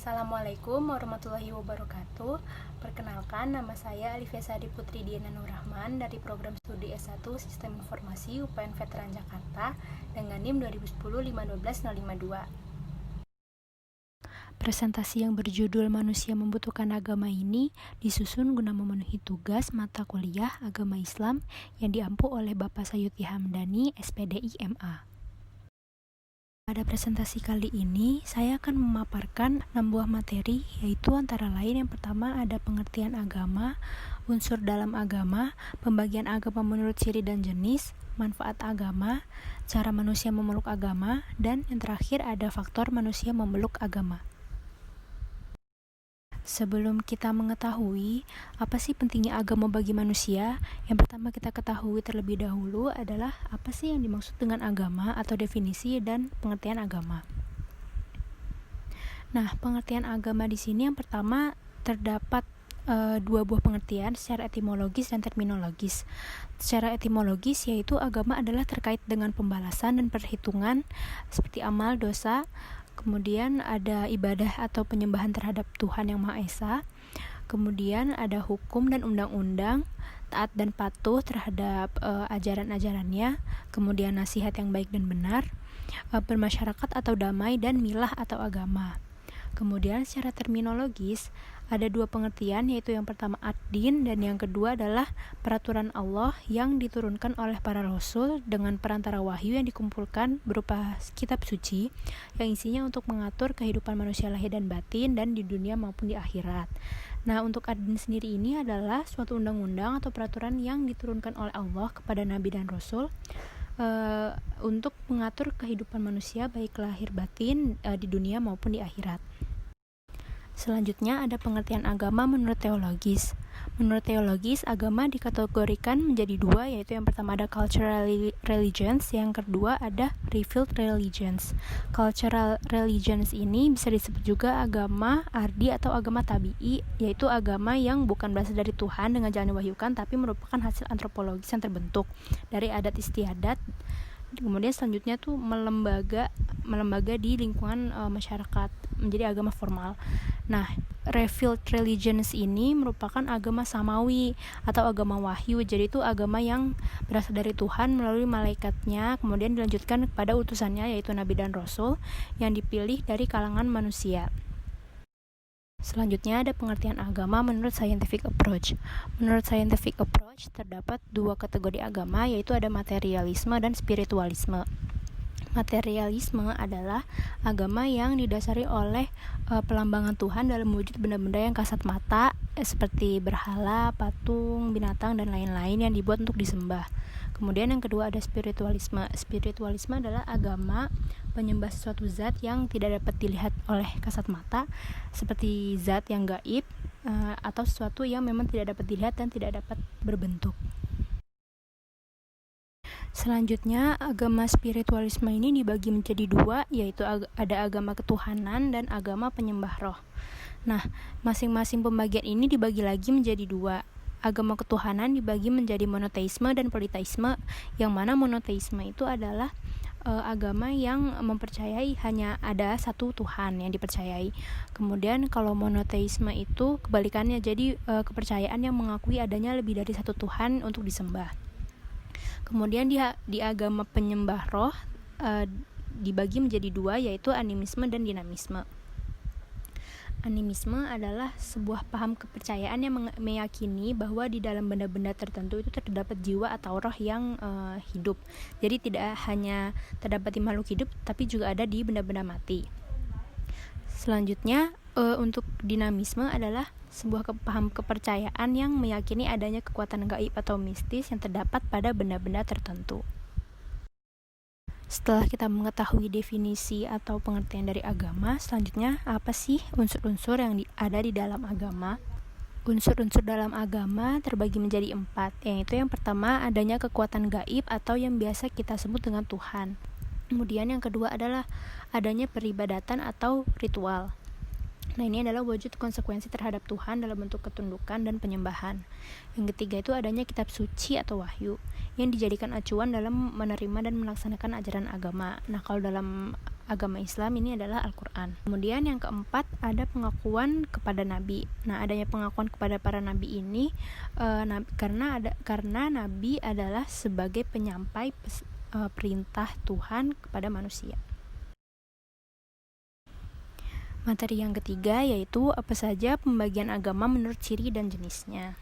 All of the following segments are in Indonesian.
Assalamualaikum warahmatullahi wabarakatuh. Perkenalkan, nama saya Alifia Sadi Putri Diana Nur Rahman dari program studi S1 Sistem Informasi UPN Veteran Jakarta dengan NIM 2010-512-052. Presentasi yang berjudul Manusia Membutuhkan Agama ini disusun guna memenuhi tugas mata kuliah Agama Islam yang diampu oleh Bapak Sayuti Hamdani, SPDI MA. Pada presentasi kali ini, saya akan memaparkan 6 buah materi, yaitu antara lain yang pertama ada pengertian agama, unsur dalam agama, pembagian agama menurut ciri dan jenis, manfaat agama, cara manusia memeluk agama, dan yang terakhir ada faktor manusia memeluk agama. Sebelum kita mengetahui apa sih pentingnya agama bagi manusia, yang pertama kita ketahui terlebih dahulu adalah apa sih yang dimaksud dengan agama atau definisi dan pengertian agama. Nah, pengertian agama di sini yang pertama terdapat dua buah pengertian secara etimologis dan terminologis. Secara etimologis yaitu agama adalah terkait dengan pembalasan dan perhitungan seperti amal, dosa. Kemudian ada ibadah atau penyembahan terhadap Tuhan Yang Maha Esa. Kemudian ada hukum dan undang-undang, taat dan patuh terhadap ajaran-ajarannya. Kemudian nasihat yang baik dan benar, bermasyarakat atau damai, dan milah atau agama. Kemudian secara terminologis ada dua pengertian, yaitu yang pertama ad-din dan yang kedua adalah peraturan Allah yang diturunkan oleh para rasul dengan perantara wahyu yang dikumpulkan berupa kitab suci yang isinya untuk mengatur kehidupan manusia lahir dan batin dan di dunia maupun di akhirat. Nah, untuk ad-din sendiri ini adalah suatu undang-undang atau peraturan yang diturunkan oleh Allah kepada nabi dan rasul untuk mengatur kehidupan manusia baik lahir batin di dunia maupun di akhirat. Selanjutnya ada pengertian agama menurut teologis. Menurut teologis, agama dikategorikan menjadi dua, yaitu yang pertama ada cultural religions, yang kedua ada revealed religions. Cultural religions ini bisa disebut juga agama ardi atau agama tabi'i, yaitu agama yang bukan berasal dari Tuhan dengan jalan diwahyukan, tapi merupakan hasil antropologis yang terbentuk dari adat istiadat. Kemudian selanjutnya tuh melembaga di lingkungan masyarakat menjadi agama formal. Nah, revealed religions ini merupakan agama samawi atau agama wahyu. Jadi itu agama yang berasal dari Tuhan melalui malaikatnya, kemudian dilanjutkan kepada utusannya yaitu nabi dan rasul yang dipilih dari kalangan manusia. Selanjutnya ada pengertian agama menurut scientific approach. Menurut scientific approach terdapat dua kategori agama, yaitu ada materialisme dan spiritualisme. Materialisme adalah agama yang didasari oleh pelambangan Tuhan dalam wujud benda-benda yang kasat mata seperti berhala, patung, binatang, dan lain-lain yang dibuat untuk disembah. Kemudian yang kedua ada spiritualisme. Spiritualisme adalah agama penyembah sesuatu zat yang tidak dapat dilihat oleh kasat mata, seperti zat yang gaib atau sesuatu yang memang tidak dapat dilihat dan tidak dapat berbentuk. Selanjutnya, agama spiritualisme ini dibagi menjadi dua, yaitu ada agama ketuhanan dan agama penyembah roh. Nah, masing-masing pembagian ini dibagi lagi menjadi dua. Agama ketuhanan dibagi menjadi monoteisme dan politeisme, yang mana monoteisme itu adalah agama yang mempercayai hanya ada satu Tuhan yang dipercayai. Kemudian kalau monoteisme itu kebalikannya, jadi kepercayaan yang mengakui adanya lebih dari satu Tuhan untuk disembah. Kemudian di agama penyembah roh dibagi menjadi dua, yaitu animisme dan dinamisme. Animisme adalah sebuah paham kepercayaan yang meyakini bahwa di dalam benda-benda tertentu itu terdapat jiwa atau roh yang hidup. Jadi tidak hanya terdapat di makhluk hidup, tapi juga ada di benda-benda mati. Selanjutnya, untuk dinamisme adalah sebuah paham kepercayaan yang meyakini adanya kekuatan gaib atau mistis yang terdapat pada benda-benda tertentu. Setelah kita mengetahui definisi atau pengertian dari agama, selanjutnya apa sih unsur-unsur yang ada di dalam agama? Unsur-unsur dalam agama terbagi menjadi 4, yaitu yang pertama adanya kekuatan gaib atau yang biasa kita sebut dengan Tuhan. Kemudian yang kedua adalah adanya peribadatan atau ritual. Nah, ini adalah wujud konsekuensi terhadap Tuhan dalam bentuk ketundukan dan penyembahan. Yang ketiga itu adanya kitab suci atau wahyu yang dijadikan acuan dalam menerima dan melaksanakan ajaran agama. Nah, kalau dalam agama Islam ini adalah Al-Quran. Kemudian yang keempat ada pengakuan kepada nabi. Nah, adanya pengakuan kepada para nabi ini karena nabi adalah sebagai penyampai perintah Tuhan kepada manusia. Materi yang ketiga yaitu apa saja pembagian agama menurut ciri dan jenisnya.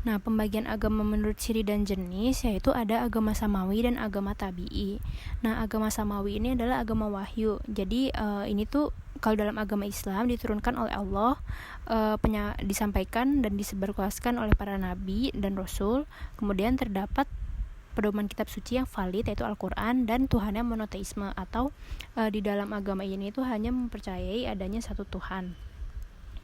Nah, pembagian agama menurut ciri dan jenis yaitu ada agama samawi dan agama tabi'i. Nah, agama samawi ini adalah agama wahyu. Jadi ini tuh kalau dalam agama Islam diturunkan oleh Allah, disampaikan dan disebarluaskan oleh para nabi dan rasul. Kemudian terdapat pedoman kitab suci yang valid yaitu Al-Quran dan Tuhannya monoteisme atau di dalam agama ini itu hanya mempercayai adanya satu Tuhan.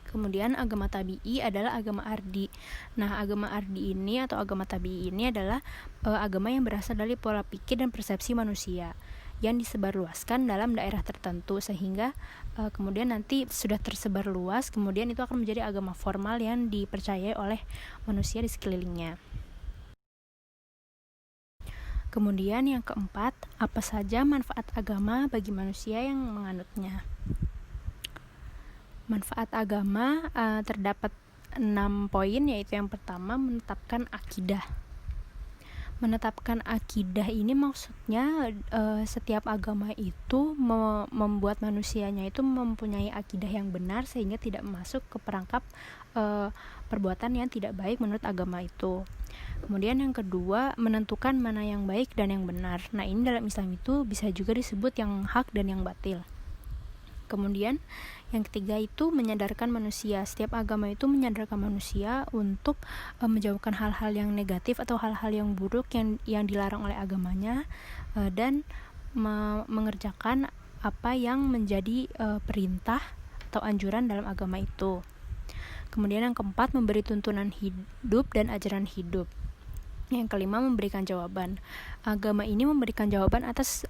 Kemudian agama tabi'i adalah agama ardi. Nah, agama ardi ini atau agama tabi'i ini adalah agama yang berasal dari pola pikir dan persepsi manusia yang disebarluaskan dalam daerah tertentu sehingga kemudian nanti sudah tersebar luas, kemudian itu akan menjadi agama formal yang dipercayai oleh manusia di sekelilingnya. Kemudian yang keempat, apa saja manfaat agama bagi manusia yang menganutnya? Manfaat agama terdapat 6 poin, yaitu yang pertama menetapkan akidah. Menetapkan akidah ini maksudnya setiap agama itu membuat manusianya itu mempunyai akidah yang benar sehingga tidak masuk ke perangkap perbuatan yang tidak baik menurut agama itu. Kemudian yang kedua, menentukan mana yang baik dan yang benar. Nah, ini dalam Islam itu bisa juga disebut yang hak dan yang batil. Kemudian yang ketiga itu menyadarkan manusia. Setiap agama itu menyadarkan manusia untuk menjauhkan hal-hal yang negatif atau hal-hal yang buruk yang dilarang oleh agamanya dan mengerjakan apa yang menjadi perintah atau anjuran dalam agama itu. Kemudian yang keempat, memberi tuntunan hidup dan ajaran hidup. Yang kelima, memberikan jawaban. Agama ini memberikan jawaban atas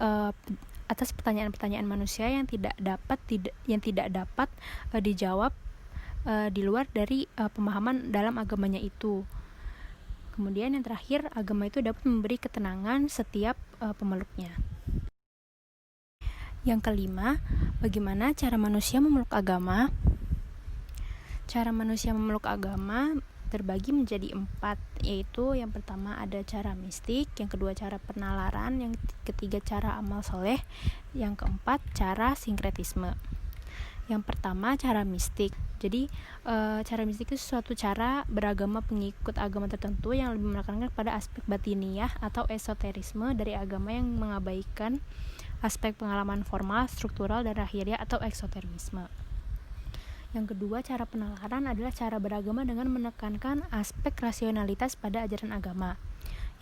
pertanyaan-pertanyaan manusia yang tidak dapat dijawab di luar dari pemahaman dalam agamanya itu. Kemudian yang terakhir, agama itu dapat memberi ketenangan setiap pemeluknya. Yang kelima, bagaimana cara manusia memeluk agama? Cara manusia memeluk agama terbagi menjadi 4, yaitu yang pertama ada cara mistik, yang kedua cara penalaran, yang ketiga cara amal soleh, yang keempat cara sinkretisme. Yang pertama cara mistik. Jadi cara mistik itu suatu cara beragama pengikut agama tertentu yang lebih menekankan pada aspek batiniah atau esoterisme dari agama yang mengabaikan aspek pengalaman formal, struktural, dan lahiriah atau eksoterisme. Yang kedua, cara penalaran adalah cara beragama dengan menekankan aspek rasionalitas pada ajaran agama.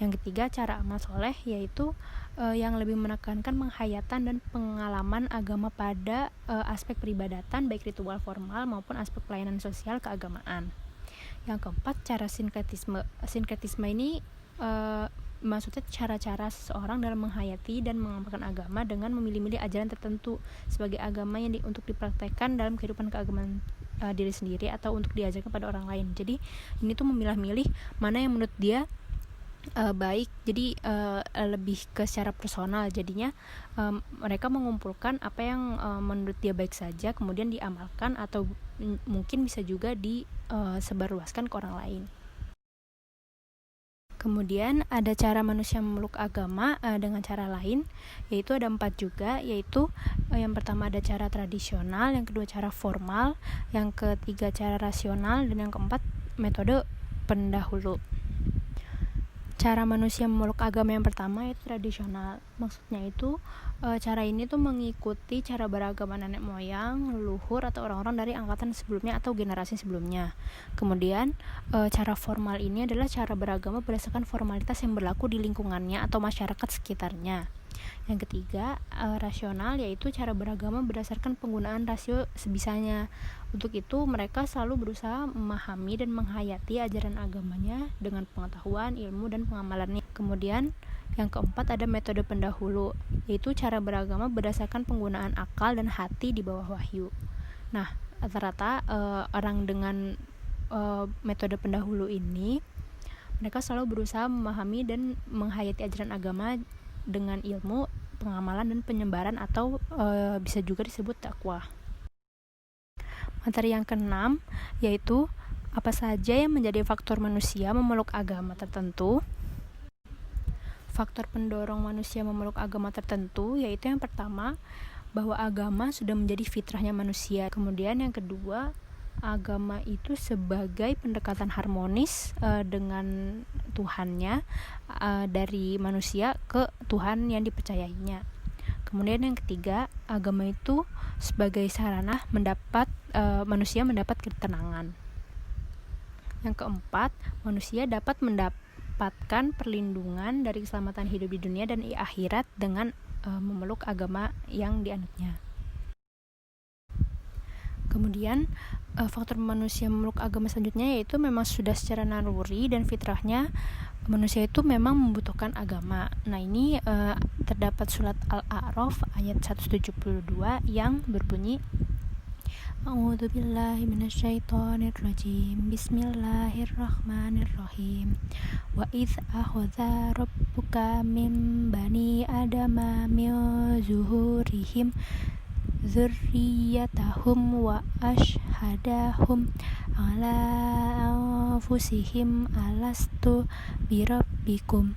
Yang ketiga, cara amal soleh, yaitu yang lebih menekankan penghayatan dan pengalaman agama pada aspek peribadatan, baik ritual formal maupun aspek pelayanan sosial keagamaan. Yang keempat, cara sinkretisme. Sinkretisme ini maksudnya cara-cara seseorang dalam menghayati dan mengamalkan agama dengan memilih-milih ajaran tertentu sebagai agama yang untuk dipraktekkan dalam kehidupan keagamaan diri sendiri atau untuk diajarkan pada orang lain. Jadi ini tuh memilah-milih mana yang menurut dia baik. Jadi lebih ke secara personal. Jadinya mereka mengumpulkan apa yang menurut dia baik saja kemudian diamalkan atau mungkin bisa juga disebarluaskan ke orang lain. Kemudian ada cara manusia memeluk agama dengan cara lain, yaitu ada 4 juga, yaitu yang pertama ada cara tradisional, yang kedua cara formal, yang ketiga cara rasional, dan yang keempat metode pendahulu. Cara manusia memeluk agama yang pertama itu tradisional. Maksudnya itu cara ini tuh mengikuti cara beragama nenek moyang, leluhur atau orang-orang dari angkatan sebelumnya atau generasi sebelumnya. Kemudian cara formal ini adalah cara beragama berdasarkan formalitas yang berlaku di lingkungannya atau masyarakat sekitarnya. Yang ketiga, rasional, yaitu cara beragama berdasarkan penggunaan rasio sebisanya. Untuk itu mereka selalu berusaha memahami dan menghayati ajaran agamanya dengan pengetahuan, ilmu, dan pengamalannya. Kemudian yang keempat ada metode pendahulu, yaitu cara beragama berdasarkan penggunaan akal dan hati di bawah wahyu. Nah, rata-rata orang dengan metode pendahulu ini, mereka selalu berusaha memahami dan menghayati ajaran agama dengan ilmu, pengamalan, dan penyebaran, atau bisa juga disebut dakwah. Materi yang keenam yaitu apa saja yang menjadi faktor manusia memeluk agama tertentu. Faktor pendorong manusia memeluk agama tertentu yaitu yang pertama, bahwa agama sudah menjadi fitrahnya manusia. Kemudian yang kedua, agama itu sebagai pendekatan harmonis dengan Tuhannya, dari manusia ke Tuhan yang dipercayainya. Kemudian yang ketiga, agama itu sebagai sarana manusia mendapat ketenangan. Yang keempat, manusia dapat mendapatkan perlindungan dari keselamatan hidup di dunia dan di akhirat dengan memeluk agama yang dianutnya. Kemudian faktor manusia memeluk agama selanjutnya yaitu memang sudah secara naluri dan fitrahnya manusia itu memang membutuhkan agama. Nah, ini terdapat surat Al-A'raf ayat 172 yang berbunyi, A'udzubillahi minasyaitonirrajim. Bismillahirrahmanirrahim. Wa idz akhadha rabbuka min bani adama min zuhurihim dzurriyyatahum wa ashhadahum ala anfusihim alastu birabbikum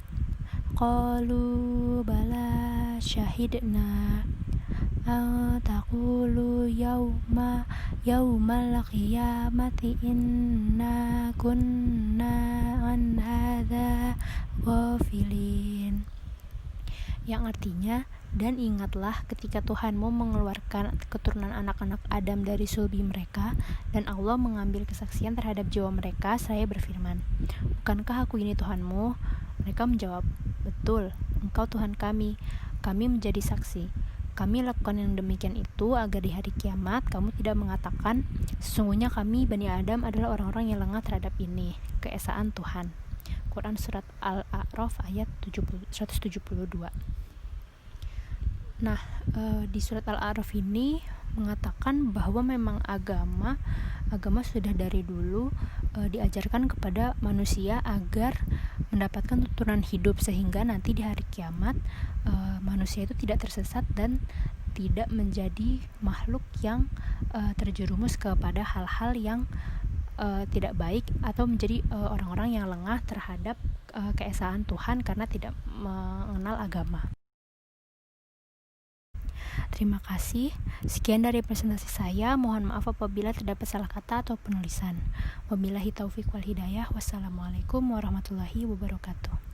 qalu bala syahidna an taqulu yawmal qiyamati inna kunna an hadza ghafilin, yang artinya, dan ingatlah ketika Tuhanmu mengeluarkan keturunan anak-anak Adam dari sulbi mereka, dan Allah mengambil kesaksian terhadap jiwa mereka, saya berfirman, bukankah aku ini Tuhanmu? Mereka menjawab, betul, engkau Tuhan kami menjadi saksi. Kami lakukan yang demikian itu agar di hari kiamat kamu tidak mengatakan, sesungguhnya kami Bani Adam adalah orang-orang yang lengah terhadap ini, keesaan Tuhan. Quran Surat Al-A'raf ayat 172. Nah, di surat Al-A'raf ini mengatakan bahwa memang agama sudah dari dulu diajarkan kepada manusia agar mendapatkan turunan hidup, sehingga nanti di hari kiamat manusia itu tidak tersesat dan tidak menjadi makhluk yang terjerumus kepada hal-hal yang tidak baik, atau menjadi orang-orang yang lengah terhadap keesaan Tuhan karena tidak mengenal agama. Terima kasih. Sekian dari presentasi saya. Mohon maaf apabila terdapat salah kata atau penulisan. Wabillahi taufiq wal hidayah. Wassalamualaikum warahmatullahi wabarakatuh.